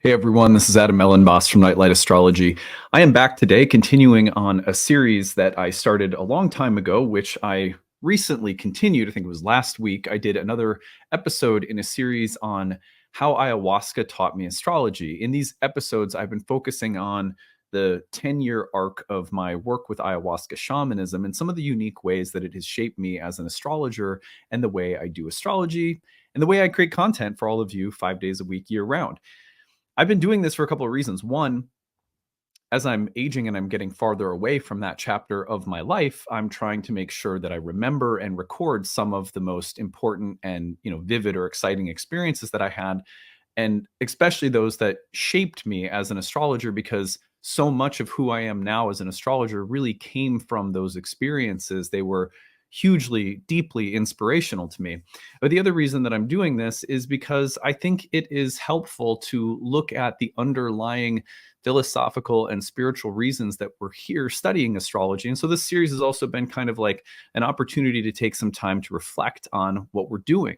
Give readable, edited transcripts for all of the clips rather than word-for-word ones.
Hey everyone, this is Adam Elenbaas from Nightlight Astrology. I am back today continuing on a series that I started a long time ago, which I recently continued. I think it was last week. I did another episode in a series on how ayahuasca taught me astrology. In these episodes, I've been focusing on the 10-year arc of my work with ayahuasca shamanism and some of the unique ways that it has shaped me as an astrologer and the way I do astrology and the way I create content for all of you 5 days a week, year round. I've been doing this for a couple of reasons. One, as I'm aging and I'm getting farther away from that chapter of my life, I'm trying to make sure that I remember and record some of the most important and, vivid or exciting experiences that I had, and especially those that shaped me as an astrologer, because so much of who I am now as an astrologer really came from those experiences. They were hugely, deeply inspirational to me. But the other reason that I'm doing this is because I think it is helpful to look at the underlying philosophical and spiritual reasons that we're here studying astrology. And so this series has also been kind of like an opportunity to take some time to reflect on what we're doing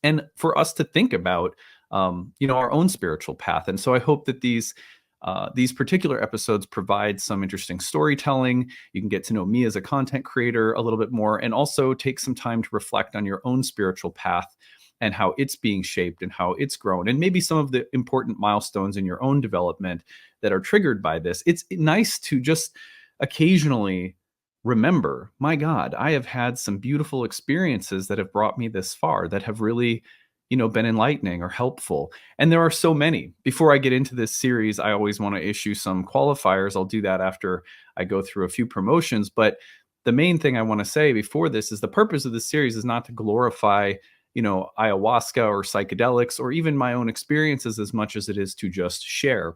and for us to think about our own spiritual path. And so I hope that these particular episodes provide some interesting storytelling. You can get to know me as a content creator a little bit more, and also take some time to reflect on your own spiritual path and how it's being shaped and how it's grown, and maybe some of the important milestones in your own development that are triggered by this. It's nice to just occasionally remember, my God, I have had some beautiful experiences that have brought me this far, that have really, been enlightening or helpful. And there are so many. Before I get into this series, I always want to issue some qualifiers. I'll do that after I go through a few promotions. But the main thing I want to say before this is the purpose of this series is not to glorify, ayahuasca or psychedelics or even my own experiences as much as it is to just share.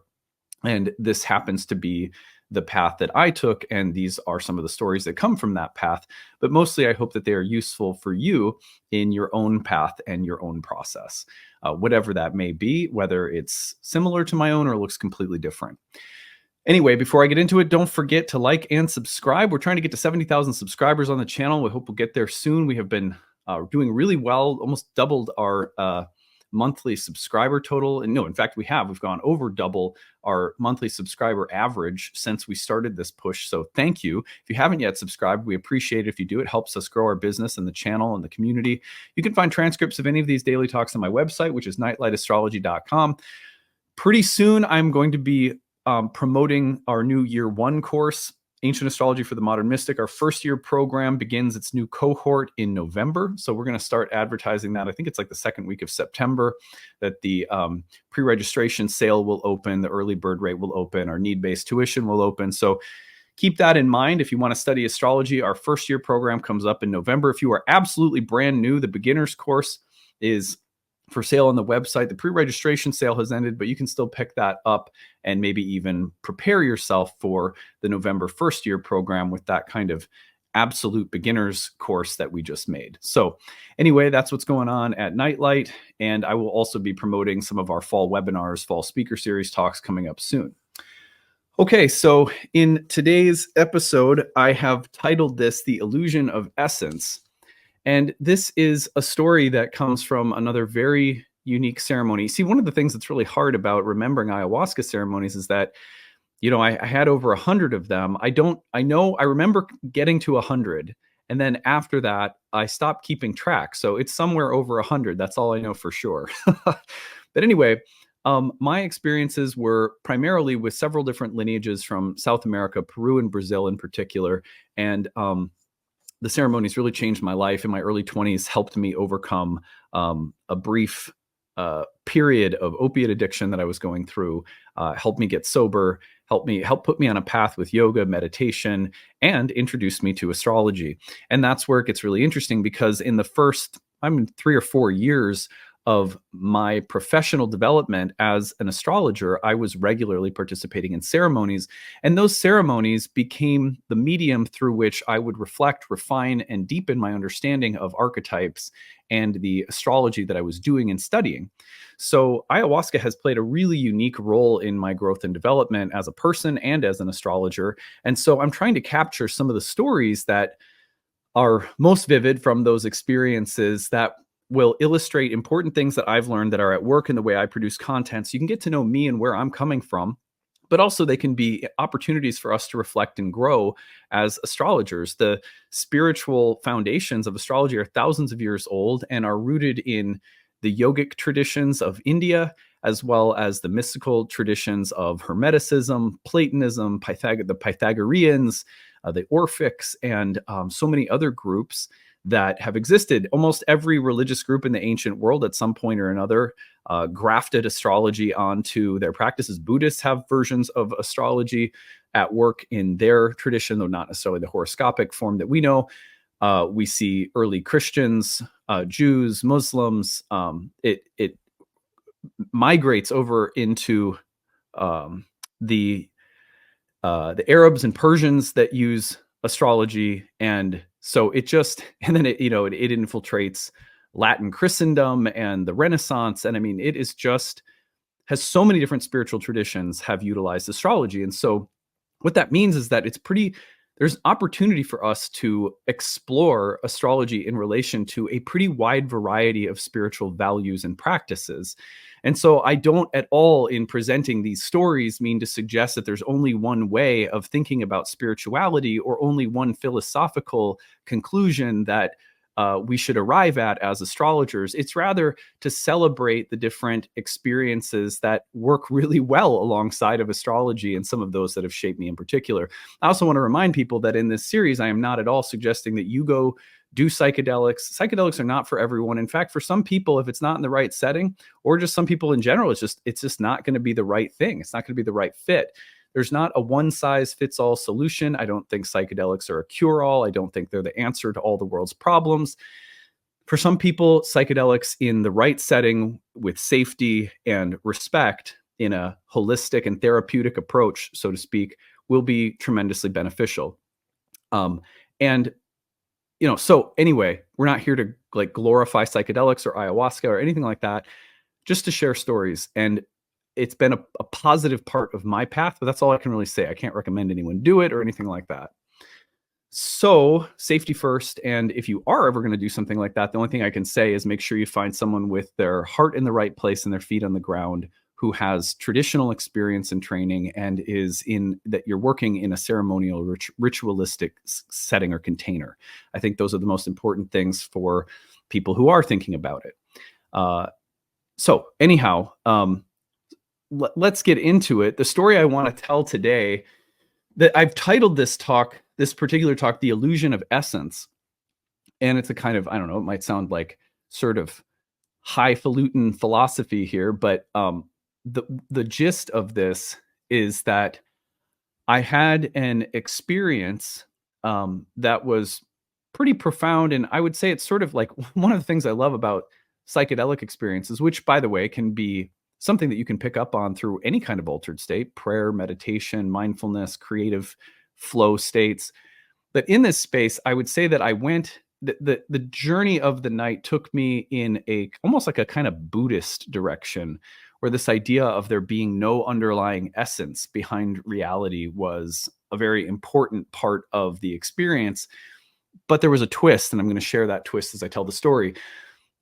And this happens to be the path that I took, and these are some of the stories that come from that path. But mostly, I hope that they are useful for you in your own path and your own process, whatever that may be, whether it's similar to my own or looks completely different. Anyway, before I get into it, don't forget to like and subscribe. We're trying to get to 70,000 subscribers on the channel. We hope we'll get there soon. We have been doing really well, almost doubled our monthly subscriber total. And no, in fact, we've gone over double our monthly subscriber average since we started this push. So thank you. If you haven't yet subscribed, we appreciate it if you do. It helps us grow our business and the channel and the community. You can find transcripts of any of these daily talks on my website, which is nightlightastrology.com. Pretty soon, I'm going to be promoting our new year one course, Ancient Astrology for the Modern Mystic. Our first year program begins its new cohort in November. So we're going to start advertising that. I think it's like the second week of September that the pre-registration sale will open. The early bird rate will open. Our need-based tuition will open. So keep that in mind. If you want to study astrology, our first year program comes up in November. If you are absolutely brand new, the beginner's course is for sale on the website. The pre-registration sale has ended, but you can still pick that up and maybe even prepare yourself for the November first year program with that kind of absolute beginners course that we just made. So anyway, that's what's going on at Nightlight. And I will also be promoting some of our fall webinars, fall speaker series talks coming up soon. Okay, so in today's episode, I have titled this The Illusion of Essence. And this is a story that comes from another very unique ceremony. See, one of the things that's really hard about remembering ayahuasca ceremonies is that, I had over 100 of them. I remember getting to 100. And then after that, I stopped keeping track. So it's somewhere over 100. That's all I know for sure. But anyway, my experiences were primarily with several different lineages from South America, Peru and Brazil in particular. And the ceremonies really changed my life in my early 20s, helped me overcome a brief period of opiate addiction that I was going through, helped me get sober, helped put me on a path with yoga, meditation, and introduced me to astrology. And that's where it gets really interesting, because in the first, 3 or 4 years of my professional development as an astrologer, I was regularly participating in ceremonies, and those ceremonies became the medium through which I would reflect, refine, and deepen my understanding of archetypes and the astrology that I was doing and studying. So ayahuasca has played a really unique role in my growth and development as a person and as an astrologer. And so I'm trying to capture some of the stories that are most vivid from those experiences that will illustrate important things that I've learned that are at work in the way I produce content. So you can get to know me and where I'm coming from, but also they can be opportunities for us to reflect and grow as astrologers. The spiritual foundations of astrology are thousands of years old and are rooted in the yogic traditions of India, as well as the mystical traditions of Hermeticism, Platonism, the Pythagoreans, the Orphics, and so many other groups that have existed. Almost every religious group in the ancient world at some point or another grafted astrology onto their practices. Buddhists have versions of astrology at work in their tradition, though not necessarily the horoscopic form that we know. We see early Christians, Jews, Muslims. It migrates over into um, the Arabs and Persians that use astrology, and so it just and then it infiltrates Latin Christendom and the Renaissance, and I mean it is just has so many different spiritual traditions have utilized astrology, and so what that means is that there's opportunity for us to explore astrology in relation to a pretty wide variety of spiritual values and practices. And so I don't at all in presenting these stories mean to suggest that there's only one way of thinking about spirituality or only one philosophical conclusion that we should arrive at as astrologers. It's rather to celebrate the different experiences that work really well alongside of astrology and some of those that have shaped me in particular. I also want to remind people that in this series, I am not at all suggesting that you go do psychedelics. Psychedelics are not for everyone. In fact, for some people, if it's not in the right setting, or just some people in general, it's just not going to be the right thing. It's not going to be the right fit. There's not a one size fits all solution. I don't think psychedelics are a cure all. I don't think they're the answer to all the world's problems. For some people, psychedelics in the right setting with safety and respect in a holistic and therapeutic approach, so to speak, will be tremendously beneficial. And so anyway, we're not here to like glorify psychedelics or ayahuasca or anything like that, just to share stories. And it's been a positive part of my path, but that's all I can really say. I can't recommend anyone do it or anything like that. So safety first. And if you are ever going to do something like that, the only thing I can say is make sure you find someone with their heart in the right place and their feet on the ground, who has traditional experience and training and that you're working in a ceremonial ritualistic setting or container. I think those are the most important things for people who are thinking about it. So anyhow, let's get into it. The story I want to tell today, that I've titled this particular talk, The Illusion of Essence. And it's a kind of, I don't know, it might sound like sort of highfalutin philosophy here, but the gist of this is that I had an experience that was pretty profound. And I would say it's sort of like one of the things I love about psychedelic experiences, which, by the way, can be something that you can pick up on through any kind of altered state, prayer, meditation, mindfulness, creative flow states. But in this space, I would say that the journey of the night took me in almost like a kind of Buddhist direction, where this idea of there being no underlying essence behind reality was a very important part of the experience. But there was a twist, and I'm going to share that twist as I tell the story.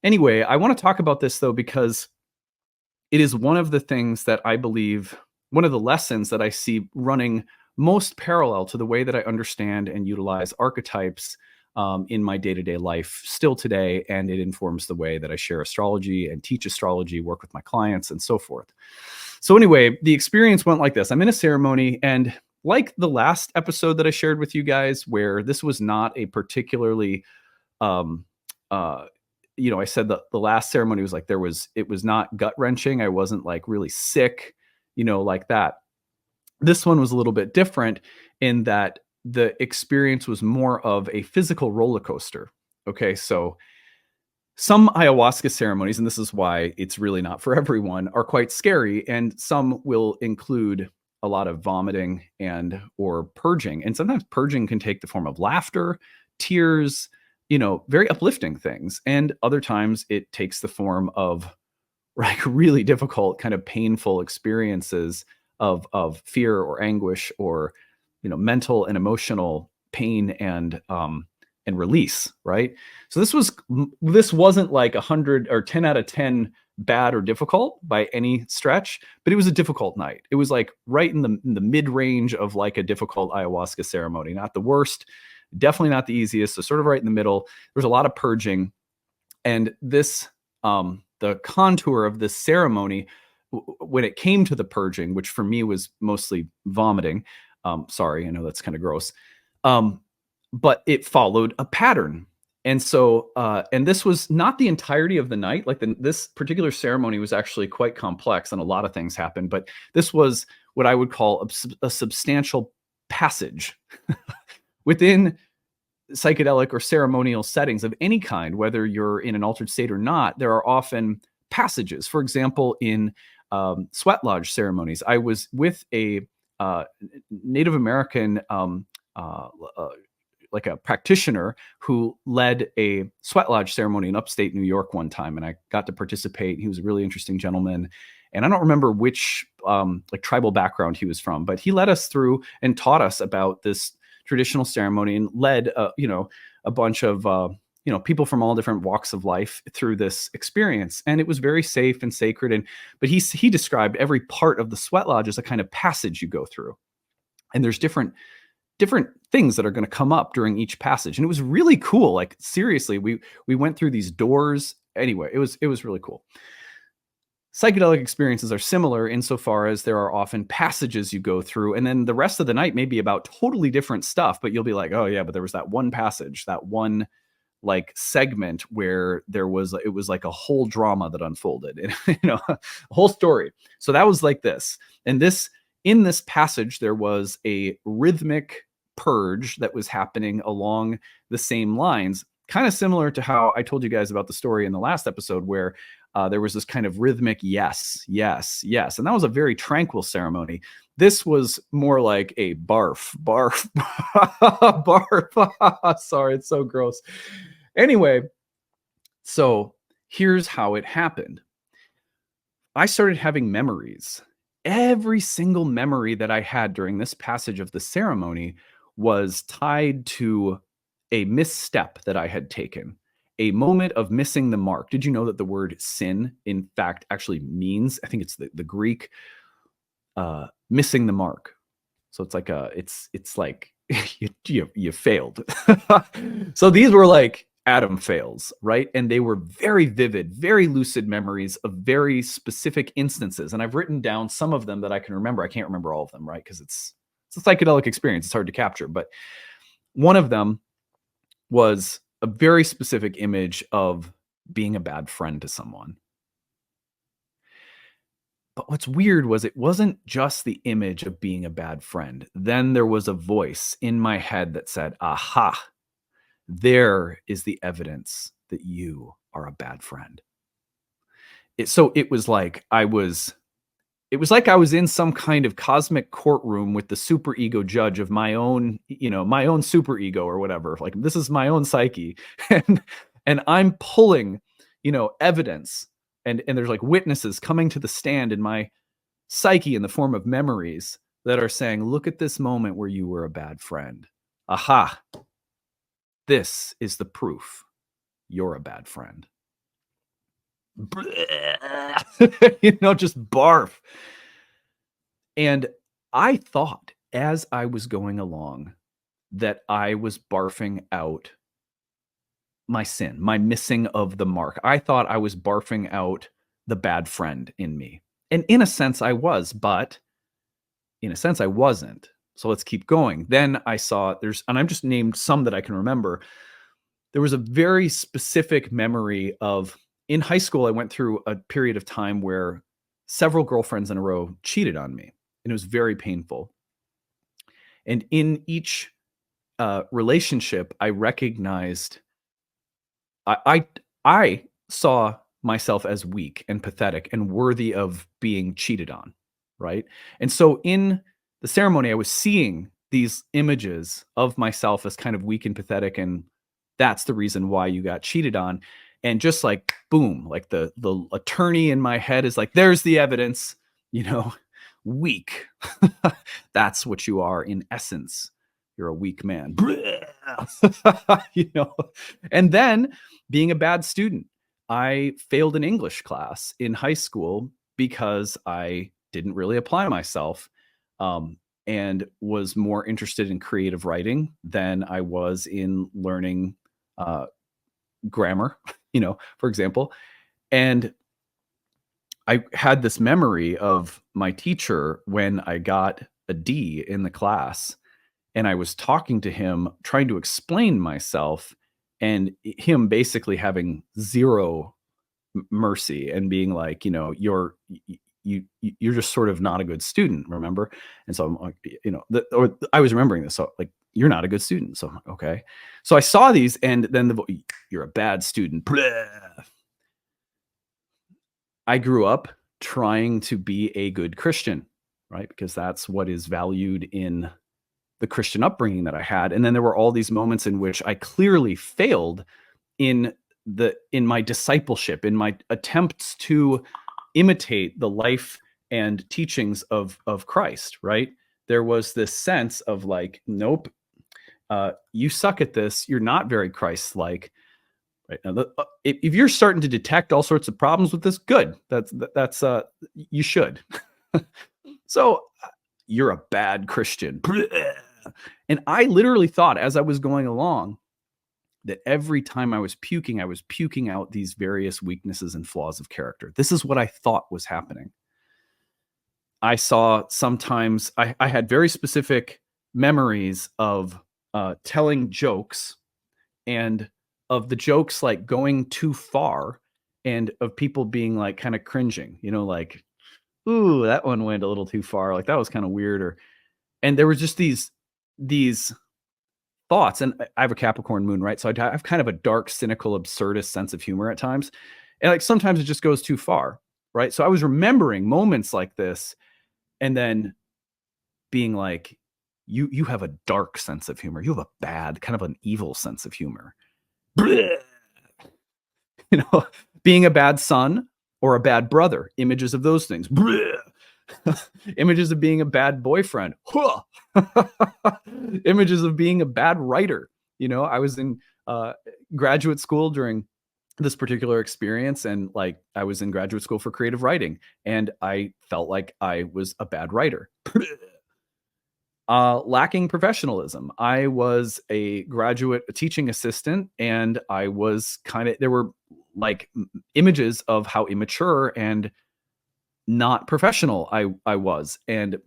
Anyway, I want to talk about this, though, because it is one of the things that I believe, one of the lessons that I see running most parallel to the way that I understand and utilize archetypes in my day-to-day life still today. And it informs the way that I share astrology and teach astrology, work with my clients, and so forth. So anyway, the experience went like this. I'm in a ceremony, and like the last episode that I shared with you guys, where this was not a particularly I said that the last ceremony was like, it was not gut wrenching. I wasn't like really sick, like that. This one was a little bit different in that the experience was more of a physical roller coaster. Okay. So some ayahuasca ceremonies, and this is why it's really not for everyone, are quite scary. And some will include a lot of vomiting or purging. And sometimes purging can take the form of laughter, tears, very uplifting things. And other times it takes the form of like really difficult, kind of painful experiences of fear or anguish or, mental and emotional pain and and release, right? So this wasn't like 100 or 10 out of 10 bad or difficult by any stretch, but it was a difficult night. It was like right in the mid range of like a difficult ayahuasca ceremony, not the worst, definitely not the easiest. So sort of right in the middle. There was a lot of purging, and this the contour of this ceremony, when it came to the purging, which for me was mostly vomiting. Sorry, I know that's kind of gross. But it followed a pattern. And so, and this was not the entirety of the night. Like this particular ceremony was actually quite complex and a lot of things happened, but this was what I would call a substantial passage within psychedelic or ceremonial settings of any kind, whether you're in an altered state or not. There are often passages. For example, in sweat lodge ceremonies, I was with a Native American like a practitioner who led a sweat lodge ceremony in upstate New York one time, and I got to participate. He was a really interesting gentleman, and I don't remember which like tribal background he was from, but he led us through and taught us about this traditional ceremony and led a bunch of people from all different walks of life through this experience. And it was very safe and sacred. But he described every part of the sweat lodge as a kind of passage you go through, and there's different things that are going to come up during each passage. And it was really cool. Like seriously, we went through these doors. Anyway, it was really cool. Psychedelic experiences are similar insofar as there are often passages you go through, and then the rest of the night may be about totally different stuff, but you'll be like, oh yeah, but there was that one passage, that one like segment where it was like a whole drama that unfolded, and a whole story. So that was like this. And in this passage, there was a rhythmic purge that was happening along the same lines, kind of similar to how I told you guys about the story in the last episode, where there was this kind of rhythmic yes, yes, yes. And that was a very tranquil ceremony. This was more like a barf, barf, barf. Sorry, it's so gross. Anyway, so here's how it happened. I started having memories. Every single memory that I had during this passage of the ceremony was tied to a misstep that I had taken, a moment of missing the mark. Did you know that the word sin, in fact, actually means, I think it's the Greek, missing the mark. So it's like it's like you failed. So these were like Adam fails, right? And they were very vivid, very lucid memories of very specific instances. And I've written down some of them that I can remember. I can't remember all of them, right? Because it's a psychedelic experience. It's hard to capture. But one of them was a very specific image of being a bad friend to someone. But what's weird was it wasn't just the image of being a bad friend. Then there was a voice in my head that said, aha, there is the evidence that you are a bad friend. So it was like I was in some kind of cosmic courtroom with the super ego judge of my own, my own super ego or whatever. Like this is my own psyche. And I'm pulling, evidence, and there's like witnesses coming to the stand in my psyche in the form of memories that are saying, look at this moment where you were a bad friend. Aha. This is the proof you're a bad friend. Just barf. And I thought as I was going along that I was barfing out my sin, my missing of the mark. I thought I was barfing out the bad friend in me. And in a sense I was, but in a sense I wasn't. So let's keep going. Then I saw and I'm just named some that I can remember. There was a very specific memory of, in high school, I went through a period of time where several girlfriends in a row cheated on me, and it was very painful. And in each relationship, I recognized, I saw myself as weak and pathetic and worthy of being cheated on, right? And so in the ceremony, I was seeing these images of myself as kind of weak and pathetic, and that's the reason why you got cheated on. And just like, boom, like the attorney in my head is like, there's the evidence, weak. That's what you are in essence. you're a weak man. You know, and then being a bad student, I failed an English class in high school because I didn't really apply myself, and was more interested in creative writing than I was in learning uh, grammar, for example. And I had this memory of my teacher when I got a D in the class, and I was talking to him, trying to explain myself, and him basically having zero mercy and being like, you're just sort of not a good student, remember? And so I'm like, or I was remembering this, so like, you're not a good student. So I'm like, okay. So I saw these, and then you're a bad student. I grew up trying to be a good Christian, right? Because that's what is valued in the Christian upbringing that I had. And then there were all these moments in which I clearly failed in my discipleship, in my attempts to imitate the life and teachings of Christ, right? There was this sense of like, nope, you suck at this. You're not very Christ-like. Right now, if you're starting to detect all sorts of problems with this, good. That's you should. So you're a bad Christian. And I literally thought, as I was going along, that every time I was puking out these various weaknesses and flaws of character. This is what I thought was happening. I saw sometimes I had very specific memories of telling jokes, and of the jokes like going too far, and of people being like kind of cringing, like, ooh, that one went a little too far. Like that was kind of weird. And there was just these thoughts. And I have a Capricorn moon, right? So I have kind of a dark, cynical, absurdist sense of humor at times. And like sometimes it just goes too far, right? So I was remembering moments like this, and then being like, you have a dark sense of humor. You have a bad, kind of an evil sense of humor. Being a bad son or a bad brother, images of those things. Images of being a bad boyfriend. Images of being a bad writer. I was in graduate school during this particular experience, and like I was in graduate school for creative writing, and I felt like I was a bad writer. Lacking professionalism. I was a graduate teaching assistant, and I was there were like images of how immature and not professional I was. And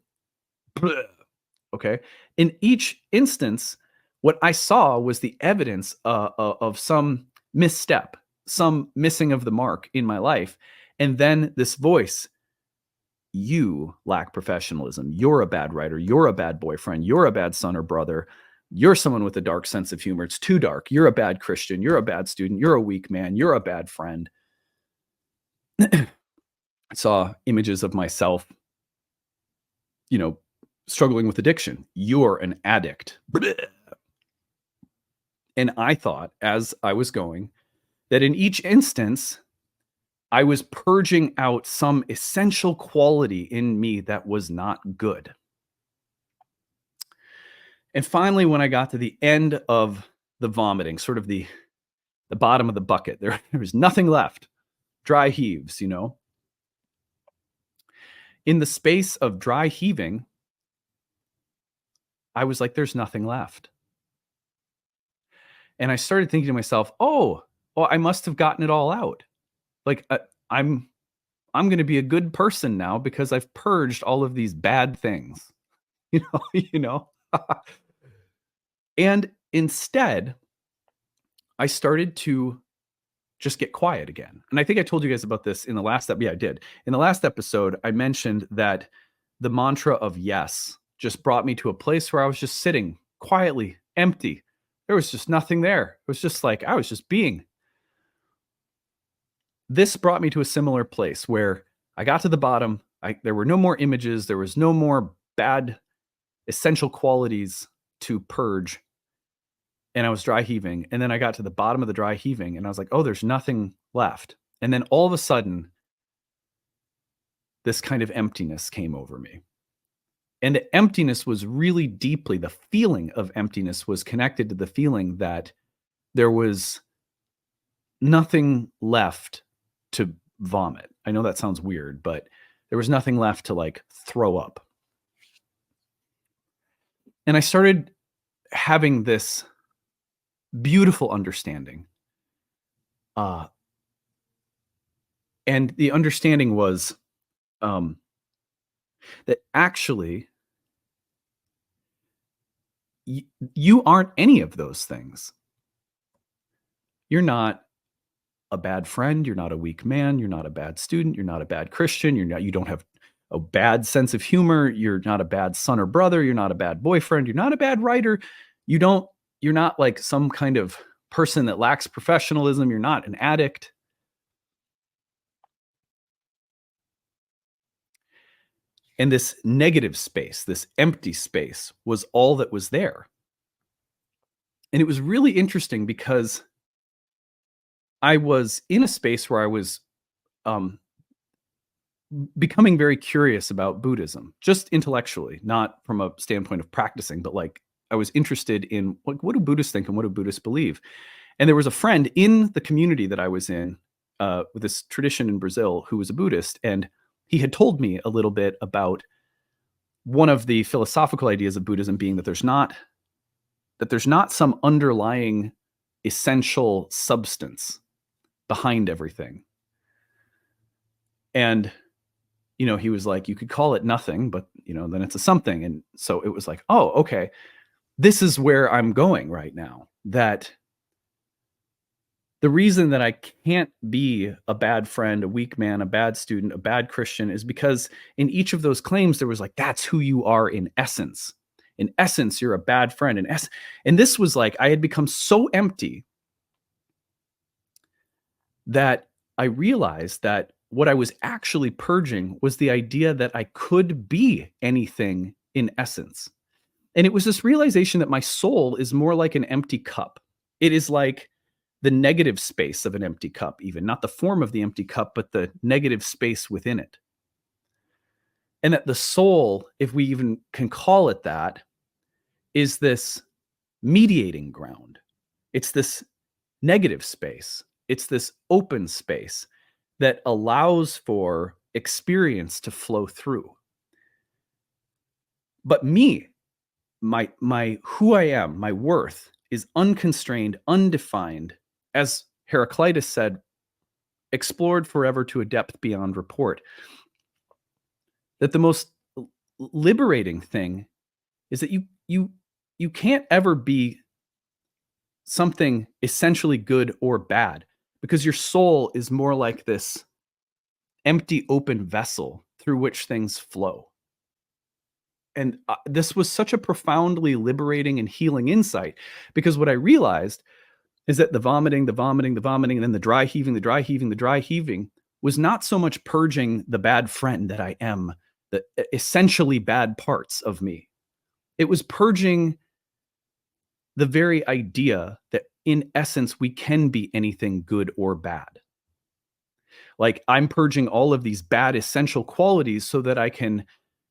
okay, in each instance, what I saw was the evidence of some misstep, some missing of the mark in my life. And then this voice, you lack professionalism. You're a bad writer. You're a bad boyfriend. You're a bad son or brother. You're someone with a dark sense of humor. It's too dark. You're a bad Christian. You're a bad student. You're a weak man. You're a bad friend. I saw images of myself, struggling with addiction. You're an addict. And I thought, as I was going, that in each instance, I was purging out some essential quality in me that was not good. And finally, when I got to the end of the vomiting, sort of the bottom of the bucket, there was nothing left. Dry heaves, In the space of dry heaving, I was like, there's nothing left. And I started thinking to myself, oh, well, I must have gotten it all out. Like I'm going to be a good person now because I've purged all of these bad things, you know. And instead, I started to just get quiet again. And I think I told you guys about this in the last episode. Yeah, I did. In the last episode, I mentioned that the mantra of yes just brought me to a place where I was just sitting quietly, empty. There was just nothing there. It was just like I was just being. This brought me to a similar place where I got to the bottom. There were no more images. There was no more bad essential qualities to purge. And I was dry heaving. And then I got to the bottom of the dry heaving, and I was like, oh, there's nothing left. And then all of a sudden, this kind of emptiness came over me. And the emptiness was really deeply, the feeling of emptiness was connected to the feeling that there was nothing left to vomit. I know that sounds weird, but there was nothing left to like throw up. And I started having this beautiful understanding. Uh, and the understanding was um, that actually you aren't any of those things. You're not a bad friend. You're not a weak man. You're not a bad student. You're not a bad Christian. You don't have a bad sense of humor. You're not a bad son or brother. You're not a bad boyfriend. You're not a bad writer. You don't, you're not like some kind of person that lacks professionalism. You're not an addict. And this negative space, this empty space was all that was there. And it was really interesting because I was in a space where I was um, becoming very curious about Buddhism, just intellectually, not from a standpoint of practicing, but like I was interested in what do Buddhists think and what do Buddhists believe? And there was a friend in the community that I was in with this tradition in Brazil who was a Buddhist, and he had told me a little bit about one of the philosophical ideas of Buddhism being that there's not some underlying essential substance behind everything. And he was like, you could call it nothing, but then it's a something. And so it was like, oh, okay, this is where I'm going right now. That the reason that I can't be a bad friend, a weak man, a bad student, a bad Christian is because in each of those claims, there was like, that's who you are in essence. In essence, you're a bad friend. And this was like, I had become so empty that I realized that what I was actually purging was the idea that I could be anything in essence. And it was this realization that my soul is more like an empty cup. It is like the negative space of an empty cup, even not the form of the empty cup, but the negative space within it. And that the soul, if we even can call it that, is this mediating ground. It's this negative space. It's this open space that allows for experience to flow through. But me, my who I am, my worth is unconstrained, undefined, as Heraclitus said, explored forever to a depth beyond report. That the most liberating thing is that you can't ever be something essentially good or bad, because your soul is more like this empty, open vessel through which things flow. And this was such a profoundly liberating and healing insight, because what I realized is that the vomiting, and then the dry heaving was not so much purging the bad friend that I am, the essentially bad parts of me. It was purging the very idea that in essence, we can be anything good or bad. Like I'm purging all of these bad essential qualities so that I can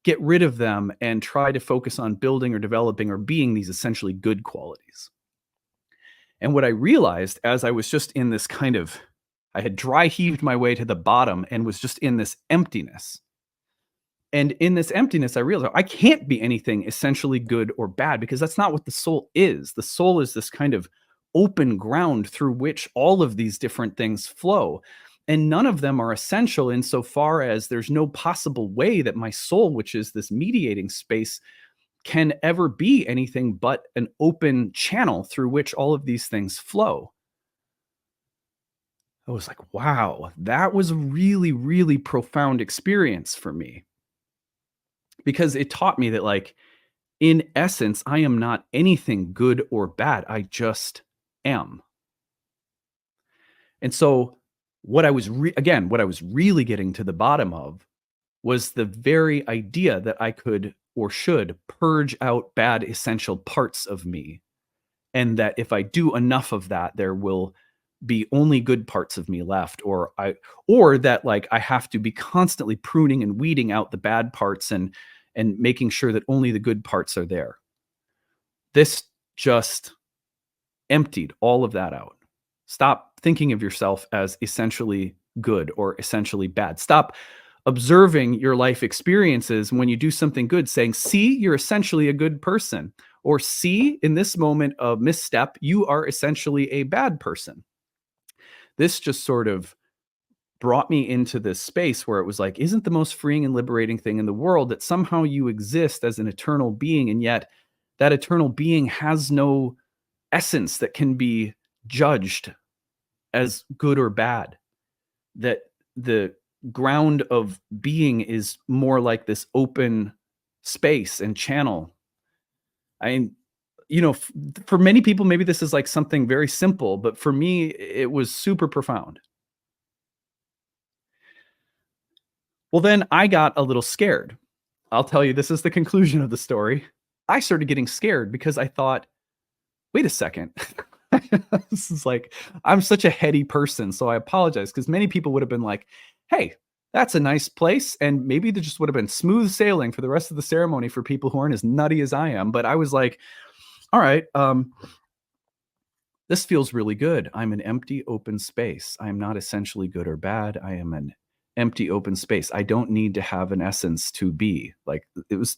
get rid of them and try to focus on building or developing or being these essentially good qualities. And what I realized as I was just in this kind of, I had dry heaved my way to the bottom and was just in this emptiness. And in this emptiness, I realized I can't be anything essentially good or bad, because that's not what the soul is. The soul is this kind of open ground through which all of these different things flow. And none of them are essential insofar as there's no possible way that my soul, which is this mediating space, can ever be anything but an open channel through which all of these things flow. I was like, wow, that was a really, really profound experience for me. Because it taught me that, like, in essence, I am not anything good or bad. I just am. And so what I was really getting to the bottom of was the very idea that I could or should purge out bad essential parts of me. And that if I do enough of that, there will be only good parts of me left, or that like I have to be constantly pruning and weeding out the bad parts and and making sure that only the good parts are there. This just emptied all of that out. Stop thinking of yourself as essentially good or essentially bad. Stop observing your life experiences when you do something good, saying, see, you're essentially a good person. Or see, in this moment of misstep, you are essentially a bad person. This just sort of brought me into this space where it was like, isn't the most freeing and liberating thing in the world that somehow you exist as an eternal being, and yet that eternal being has no essence that can be judged as good or bad, that the ground of being is more like this open space and channel. I for many people, maybe this is like something very simple, but for me, it was super profound. Well, then I got a little scared. I'll tell you, this is the conclusion of the story. I started getting scared because I thought, wait a second. This is like, I'm such a heady person, so I apologize, because many people would have been like, hey, that's a nice place. And maybe there just would have been smooth sailing for the rest of the ceremony for people who aren't as nutty as I am. But I was like, all right, this feels really good. I'm an empty, open space. I am not essentially good or bad. I am an empty, open space. I don't need to have an essence to be. Like, it was,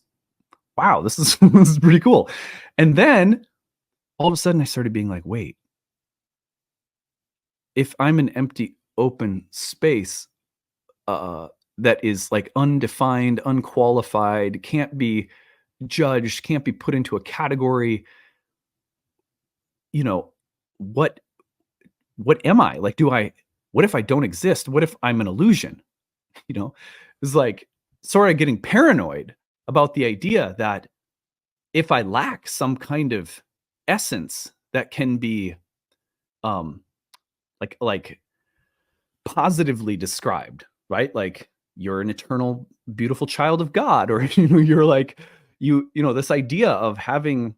wow, this is, this is pretty cool. And then all of a sudden I started being like, wait, if I'm an empty, open space that is like undefined, unqualified, can't be judged, can't be put into a category, you know, what what am I? Like, what if I don't exist? What if I'm an illusion? You know, it's like sort of getting paranoid about the idea that if I lack some kind of essence that can be um like positively described, right? Like, you're an eternal, beautiful child of God, or you're like, this idea of having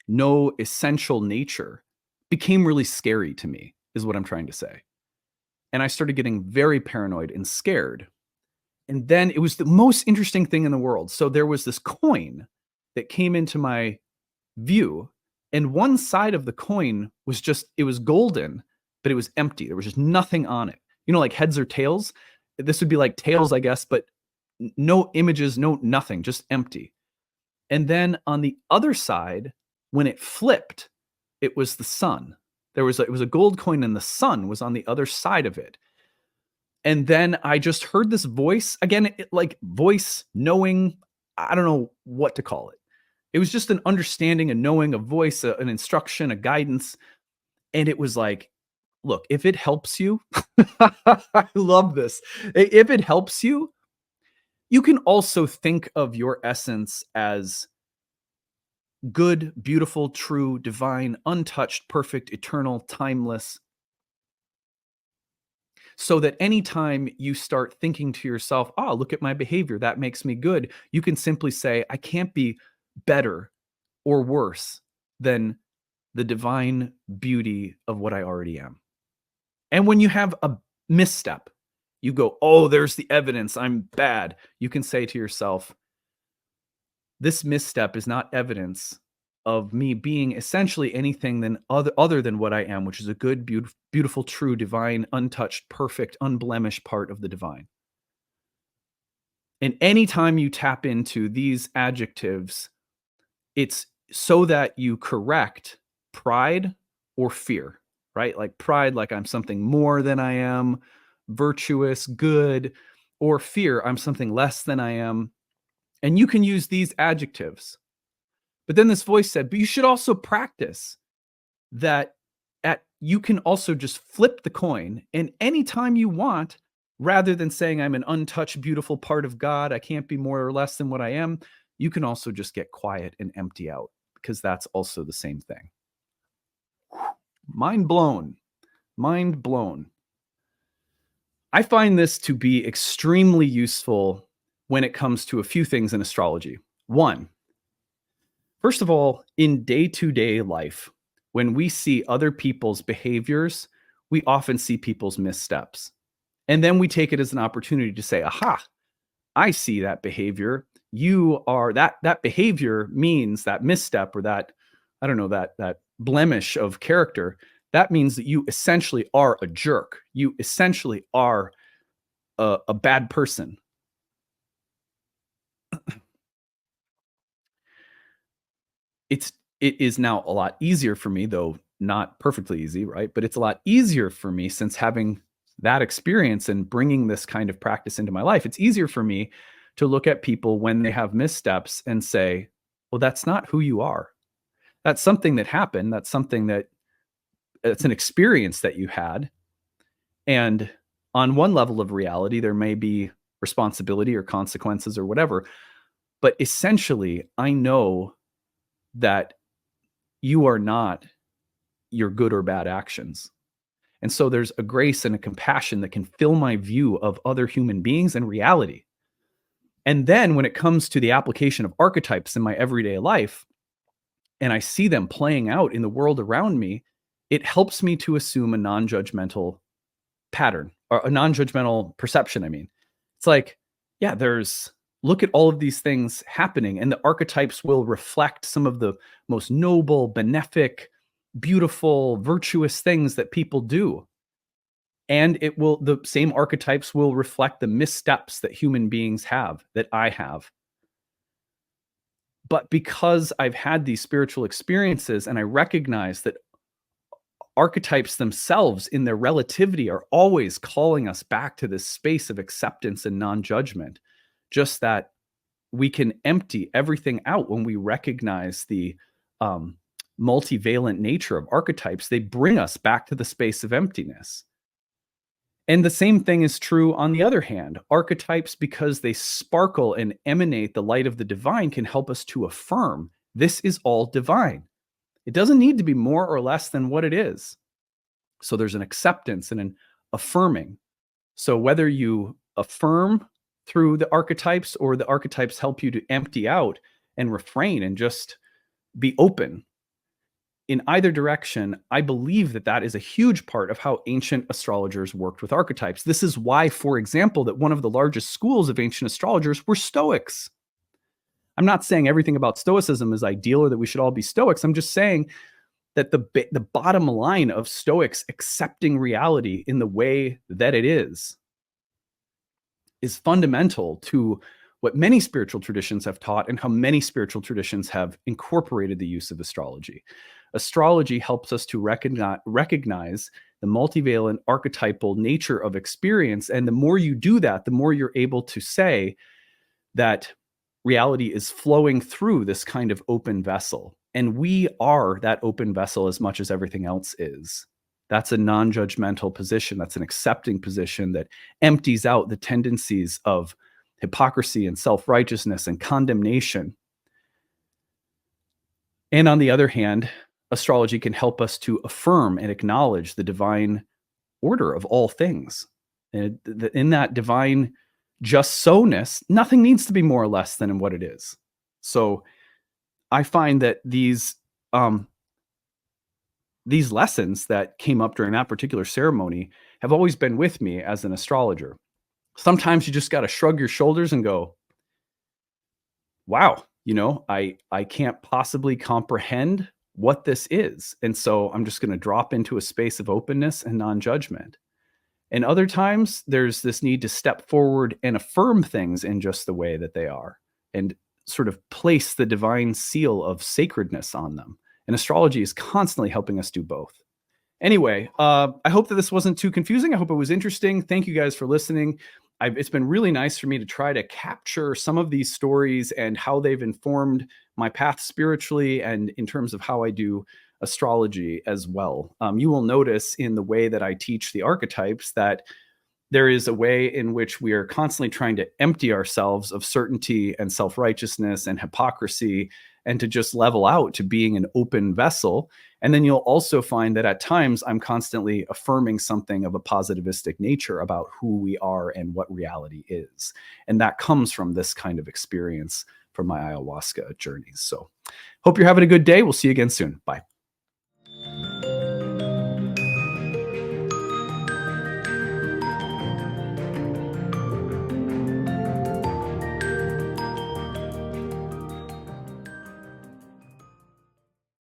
no essential nature became really scary to me, is what I'm trying to say. And I started getting very paranoid and scared. And then it was the most interesting thing in the world. So there was this coin that came into my view, and one side of the coin was just, it was golden, but it was empty. There was just nothing on it. Like heads or tails. This would be like tails, I guess, but no images, no nothing, just empty. And then on the other side, when it flipped, it was the sun. It was a gold coin, and the sun was on the other side of it. And then I just heard this voice again, like voice, knowing, I don't know what to call it. It was just an understanding, a knowing, a voice, an instruction, a guidance. And it was like, look, if it helps you, I love this. If it helps you, you can also think of your essence as good, beautiful, true, divine, untouched, perfect, eternal, timeless. So that anytime you start thinking to yourself, oh, look at my behavior, that makes me good, you can simply say, I can't be better or worse than the divine beauty of what I already am. And when you have a misstep, you go, oh, there's the evidence, I'm bad. You can say to yourself, this misstep is not evidence of me being essentially anything than other than what I am, which is a good, beautiful, true, divine, untouched, perfect, unblemished part of the divine. And anytime you tap into these adjectives, it's so that you correct pride or fear, right? Like pride, like I'm something more than I am, virtuous, good, or fear, I'm something less than I am. And you can use these adjectives. But then this voice said, but you should also practice that you can also just flip the coin, and anytime you want, rather than saying I'm an untouched, beautiful part of God, I can't be more or less than what I am, you can also just get quiet and empty out, because that's also the same thing. Mind blown. Mind blown. I find this to be extremely useful when it comes to a few things in astrology. One, first of all, in day-to-day life, when we see other people's behaviors, we often see people's missteps. And then we take it as an opportunity to say, aha, I see that behavior. you are that behavior means that misstep or that, I don't know, that blemish of character, that means that you essentially are a jerk. You essentially are a bad person. It is now a lot easier for me, though not perfectly easy, right? But it's a lot easier for me since having that experience and bringing this kind of practice into my life. It's easier for me to look at people when they have missteps and say, well, that's not who you are. That's something that happened. That's something that it's an experience that you had. And on one level of reality, there may be responsibility or consequences or whatever. But essentially, I know that you are not your good or bad actions. And so there's a grace and a compassion that can fill my view of other human beings and reality. And then when it comes to the application of archetypes in my everyday life, and I see them playing out in the world around me, it helps me to assume a non judgmental pattern or a non judgmental perception. I mean, it's like, yeah, look at all of these things happening, and the archetypes will reflect some of the most noble, benefic, beautiful, virtuous things that people do. And the same archetypes will reflect the missteps that human beings have, that I have. But because I've had these spiritual experiences and I recognize that archetypes themselves in their relativity are always calling us back to this space of acceptance and non-judgment, just that we can empty everything out when we recognize the multivalent nature of archetypes. They bring us back to the space of emptiness. And the same thing is true on the other hand. Archetypes, because they sparkle and emanate the light of the divine, can help us to affirm this is all divine. It doesn't need to be more or less than what it is. So there's an acceptance and an affirming. So whether you affirm through the archetypes or the archetypes help you to empty out and refrain and just be open, in either direction, I believe that that is a huge part of how ancient astrologers worked with archetypes. This is why, for example, that one of the largest schools of ancient astrologers were Stoics. I'm not saying everything about Stoicism is ideal or that we should all be Stoics. I'm just saying that the bottom line of Stoics accepting reality in the way that it is fundamental to what many spiritual traditions have taught and how many spiritual traditions have incorporated the use of astrology. Astrology helps us to recognize the multivalent archetypal nature of experience. And the more you do that, the more you're able to say that reality is flowing through this kind of open vessel. And we are that open vessel as much as everything else is. That's a non-judgmental position. That's an accepting position that empties out the tendencies of hypocrisy and self-righteousness and condemnation. And on the other hand, astrology can help us to affirm and acknowledge the divine order of all things. And in that divine just so-ness, nothing needs to be more or less than in what it is. So I find that these lessons that came up during that particular ceremony have always been with me as an astrologer. Sometimes you just got to shrug your shoulders and go, wow, I can't possibly comprehend what this is. And so I'm just going to drop into a space of openness and non-judgment. And other times there's this need to step forward and affirm things in just the way that they are and sort of place the divine seal of sacredness on them. And astrology is constantly helping us do both. Anyway, I hope that this wasn't too confusing. I hope it was interesting. Thank you guys for listening. It's been really nice for me to try to capture some of these stories and how they've informed my path spiritually and in terms of how I do astrology as well. You will notice in the way that I teach the archetypes that there is a way in which we are constantly trying to empty ourselves of certainty and self-righteousness and hypocrisy and to just level out to being an open vessel. And then you'll also find that at times I'm constantly affirming something of a positivistic nature about who we are and what reality is. And that comes from this kind of experience from my ayahuasca journeys. So hope you're having a good day. We'll see you again soon. Bye.